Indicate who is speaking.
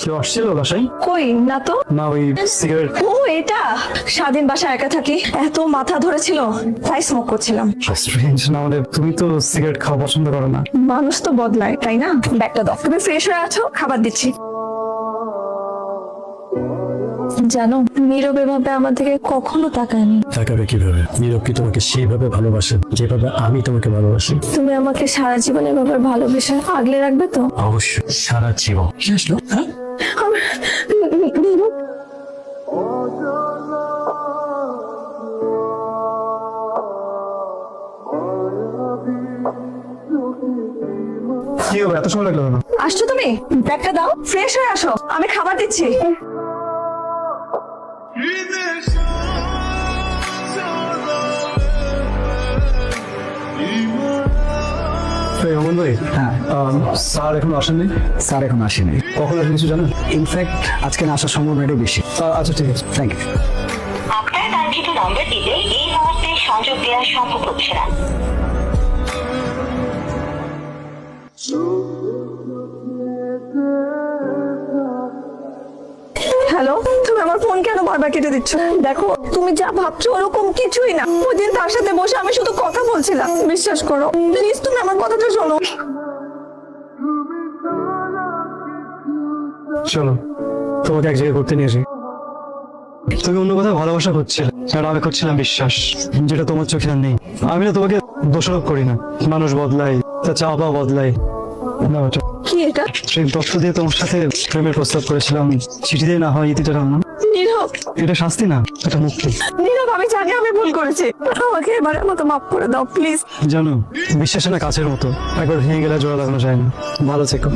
Speaker 1: কেউ আসছিল বাসায়?
Speaker 2: কই না তো।
Speaker 1: না, ওই সিগারেট।
Speaker 2: ও এটা, স্বাধীন বাসায় একা থাকি, এত মাথা ধরেছিল তাই স্মোক করছিলাম।
Speaker 1: স্ট্রেঞ্জ না হলে তুমি তো সিগারেট খাওয়া পছন্দ করো না।
Speaker 2: মানুষ তো বদলায় তাই না। ব্যাগটা দাও, তুমি ফ্রেশ হয়ে আছো, খাবার দিচ্ছি। জানো নীরব এভাবে আমার দিকে কখনো তাকায়নি।
Speaker 1: তাকাবে কিভাবে? নীরব কি তোমাকে সেইভাবে ভালোবাসে যেভাবে আমি তোমাকে ভালোবাসি?
Speaker 2: তুমি আমাকে সারা জীবন এভাবে ভালোবেসে আগলে রাখবে তো?
Speaker 1: অবশ্যই, সারা জীবন। কি আসলো? হ্যাঁ,
Speaker 2: নীরব,
Speaker 1: কি হবে? এত সময় লাগলো না?
Speaker 2: আসছো তুমি? ব্যাগটা দাও, ফ্রেশ হয়ে আসো, আমি খাবার দিচ্ছি।
Speaker 1: অমন ভাই,
Speaker 3: হ্যাঁ
Speaker 1: স্যার এখন আসেননি?
Speaker 3: স্যার এখন আসেনি।
Speaker 1: কখন আসেন কিছু জানেন?
Speaker 3: ইনফ্যাক্ট আজকে না আসার সম্ভাবনাটাই বেশি।
Speaker 1: আচ্ছা ঠিক আছে।
Speaker 3: Thank you.
Speaker 4: আপনার কাঙ্ক্ষিত নম্বরটিতে এই মুহূর্তে সংযোগ দেওয়া সম্ভব হচ্ছে না।
Speaker 2: হ্যালো, তুমি আমার ফোন কেন বারবার কেটে দিচ্ছ? দেখো তুমি যা ভাবছো ওরকম কিছুই না। ওই দিন তার সাথে বসে আমি শুধু কথা বলছিলাম, বিশ্বাস করো প্লিজ, তুমি আমার কথাটা শোনো।
Speaker 1: চলো তোমাকে এক জায়গায় ঘুরতে নিয়ে আসি। তুমি অন্য কোথাও ভালোবাসা করছিলে আর আমি করছিলাম বিশ্বাস, যেটা তোমার চোখে আর নেই। আমি না তোমাকে দোষারোপ করি না, মানুষ বদলায়, তা চাওয়া পাওয়া বদলায় না। ওটা
Speaker 2: কি এটা?
Speaker 1: সেই তথ্য দিয়ে তোমার সাথে প্রেমের প্রস্তাব করেছিলাম, চিঠি দিয়ে না হয় ইতিটা না।
Speaker 2: নীরব,
Speaker 1: এটা শাস্তি না, এটা মুক্তি।
Speaker 2: নীরব আমি জানি আমি ভুল করেছি, আমাকে এবারে মতো মাফ করে দাও প্লিজ।
Speaker 1: জানো বিশ্বাসে না কাছের মতো, একবার ভেঙে গেলে জোড়া লাগানো যায় না। ভালো থেকো।